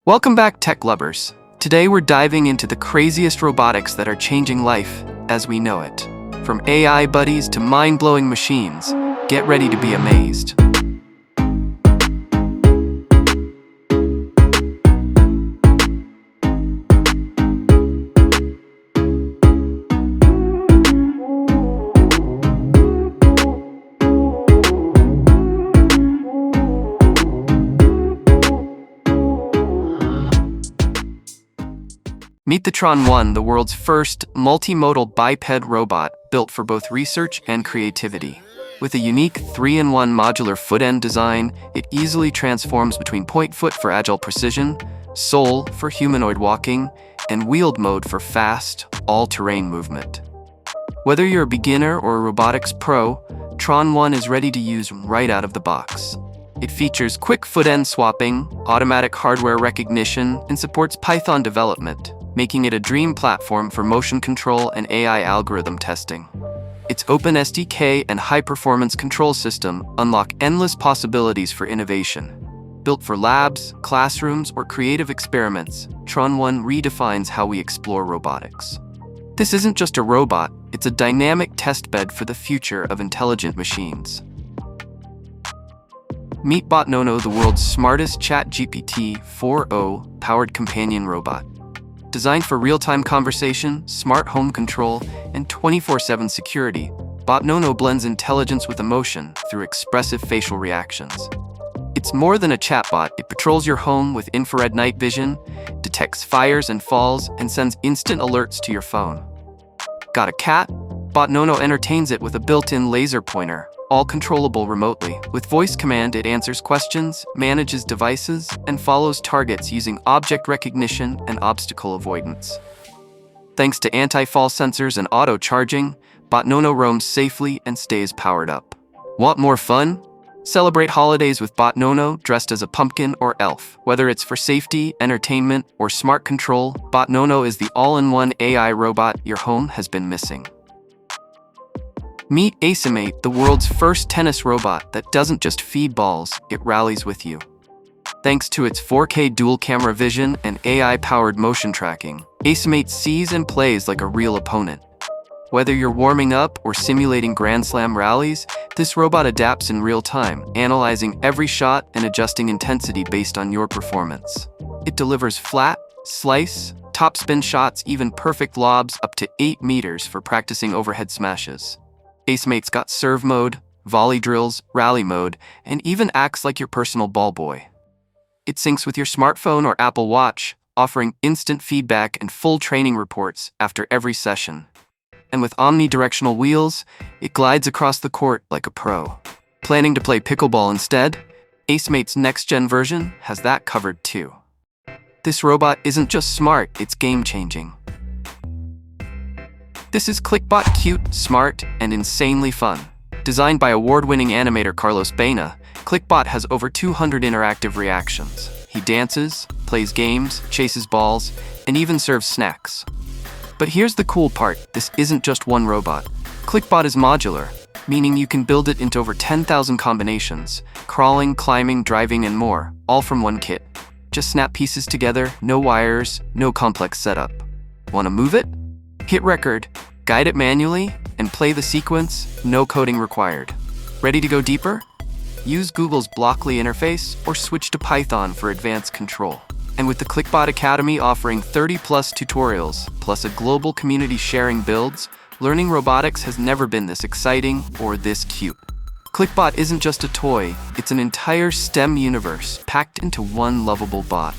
Welcome back, tech lovers. Today we're diving into the craziest robotics that are changing life as we know it. From AI buddies to mind-blowing machines, get ready to be amazed. Meet the TRON, the world's first multimodal biped robot built for both research and creativity. With a unique 3-in-1 modular foot-end design, it easily transforms between point foot for agile precision, sole for humanoid walking, and wheeled mode for fast, all-terrain movement. Whether you're a beginner or a robotics pro, TRON is ready to use right out of the box. It features quick foot-end swapping, automatic hardware recognition, and supports Python development, making it a dream platform for motion control and AI algorithm testing. Its open SDK and high-performance control system unlock endless possibilities for innovation. Built for labs, classrooms, or creative experiments, TRON redefines how we explore robotics. This isn't just a robot, it's a dynamic testbed for the future of intelligent machines. Meet Botnono, the world's smartest ChatGPT 4.0 powered companion robot. Designed for real-time conversation, smart home control, and 24/7 security, Botnono blends intelligence with emotion through expressive facial reactions. It's more than a chatbot. It patrols your home with infrared night vision, detects fires and falls, and sends instant alerts to your phone. Got a cat? Botnono entertains it with a built-in laser pointer, all controllable remotely. With voice command, it answers questions, manages devices, and follows targets using object recognition and obstacle avoidance. Thanks to anti-fall sensors and auto-charging, Botnono roams safely and stays powered up. Want more fun? Celebrate holidays with Botnono dressed as a pumpkin or elf. Whether it's for safety, entertainment, or smart control, Botnono is the all-in-one AI robot your home has been missing. Meet Acemate, the world's first tennis robot that doesn't just feed balls, it rallies with you. Thanks to its 4K dual-camera vision and AI-powered motion tracking, Acemate sees and plays like a real opponent. Whether you're warming up or simulating Grand Slam rallies, this robot adapts in real time, analyzing every shot and adjusting intensity based on your performance. It delivers flat, slice, topspin shots, even perfect lobs up to 8 meters for practicing overhead smashes. Acemate's got serve mode, volley drills, rally mode, and even acts like your personal ball boy. It syncs with your smartphone or Apple Watch, offering instant feedback and full training reports after every session. And with omnidirectional wheels, it glides across the court like a pro. Planning to play pickleball instead? Acemate's next-gen version has that covered too. This robot isn't just smart, it's game-changing. This is ClicBot, cute, smart, and insanely fun. Designed by award-winning animator Carlos Baena, ClicBot has over 200 interactive reactions. He dances, plays games, chases balls, and even serves snacks. But here's the cool part, this isn't just one robot. ClicBot is modular, meaning you can build it into over 10,000 combinations, crawling, climbing, driving, and more, all from one kit. Just snap pieces together, no wires, no complex setup. Wanna move it? Hit record, guide it manually, and play the sequence, no coding required. Ready to go deeper? Use Google's Blockly interface or switch to Python for advanced control. And with the ClicBot Academy offering 30+ tutorials, plus a global community sharing builds, learning robotics has never been this exciting or this cute. ClicBot isn't just a toy, it's an entire STEM universe packed into one lovable bot.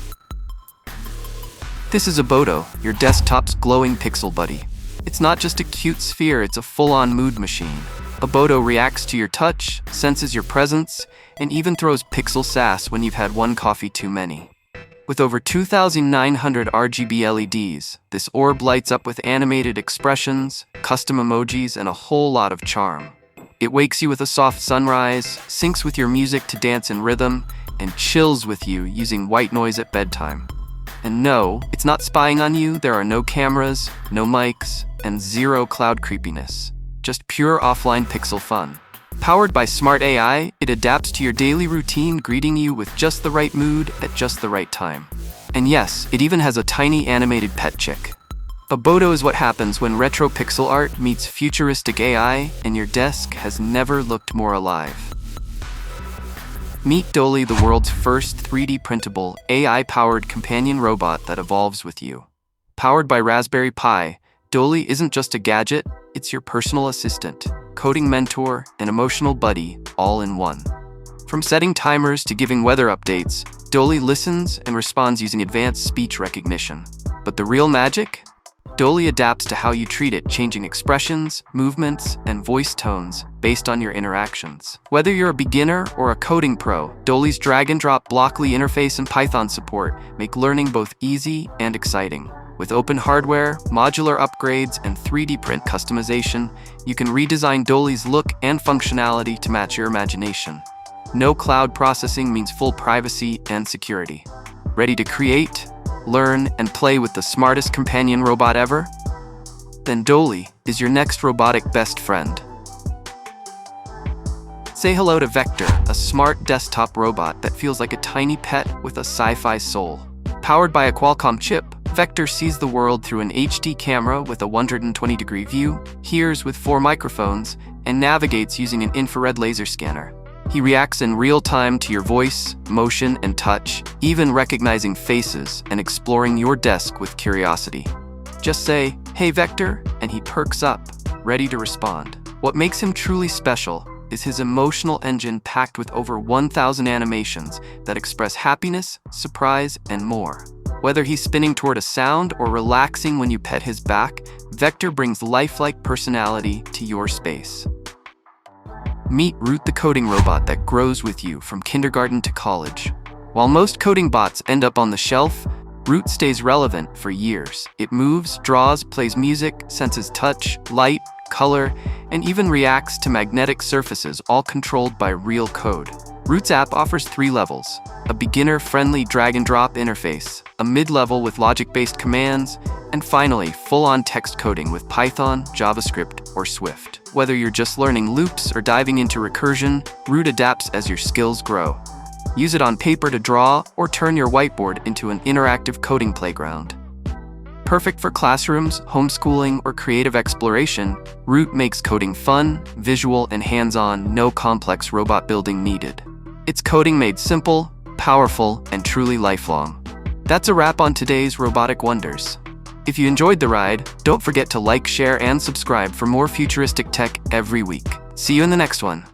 This is OBBOTO, your desktop's glowing pixel buddy. It's not just a cute sphere, it's a full-on mood machine. OBBOTO reacts to your touch, senses your presence, and even throws pixel sass when you've had one coffee too many. With over 2,900 RGB LEDs, this orb lights up with animated expressions, custom emojis, and a whole lot of charm. It wakes you with a soft sunrise, syncs with your music to dance in rhythm, and chills with you using white noise at bedtime. And no, it's not spying on you. There are no cameras, no mics, and zero cloud creepiness. Just pure offline pixel fun. Powered by smart AI, it adapts to your daily routine, greeting you with just the right mood at just the right time. And yes, it even has a tiny animated pet chick. OBBOTO is what happens when retro pixel art meets futuristic AI, and your desk has never looked more alive. Meet Doly, the world's first 3D printable, AI-powered companion robot that evolves with you. Powered by Raspberry Pi, Doly isn't just a gadget, it's your personal assistant, coding mentor, and emotional buddy, all in one. From setting timers to giving weather updates, Doly listens and responds using advanced speech recognition. But the real magic? Doly adapts to how you treat it, changing expressions, movements, and voice tones based on your interactions. Whether you're a beginner or a coding pro, Doly's drag-and-drop Blockly interface and Python support make learning both easy and exciting. With open hardware, modular upgrades, and 3D print customization, you can redesign Doly's look and functionality to match your imagination. No cloud processing means full privacy and security. Ready to create, learn, and play with the smartest companion robot ever? Then Doly is your next robotic best friend. Say hello to Vector, a smart desktop robot that feels like a tiny pet with a sci-fi soul. Powered by a Qualcomm chip, Vector sees the world through an HD camera with a 120-degree view, hears with 4 microphones, and navigates using an infrared laser scanner. He reacts in real time to your voice, motion, and touch, even recognizing faces and exploring your desk with curiosity. Just say, "Hey Vector," and he perks up, ready to respond. What makes him truly special is his emotional engine packed with over 1,000 animations that express happiness, surprise, and more. Whether he's spinning toward a sound or relaxing when you pet his back, Vector brings lifelike personality to your space. Meet Root, the coding robot that grows with you from kindergarten to college. While most coding bots end up on the shelf, Root stays relevant for years. It moves, draws, plays music, senses touch, light, color, and even reacts to magnetic surfaces, all controlled by real code. Root's app offers 3 levels: a beginner-friendly drag-and-drop interface, a mid-level with logic-based commands, and finally, full-on text coding with Python, JavaScript, or Swift. Whether you're just learning loops or diving into recursion, Root adapts as your skills grow. Use it on paper to draw or turn your whiteboard into an interactive coding playground. Perfect for classrooms, homeschooling, or creative exploration, Root makes coding fun, visual, and hands-on, no complex robot building needed. It's coding made simple, powerful, and truly lifelong. That's a wrap on today's Robotic Wonders. If you enjoyed the ride, don't forget to like, share, and subscribe for more futuristic tech every week. See you in the next one.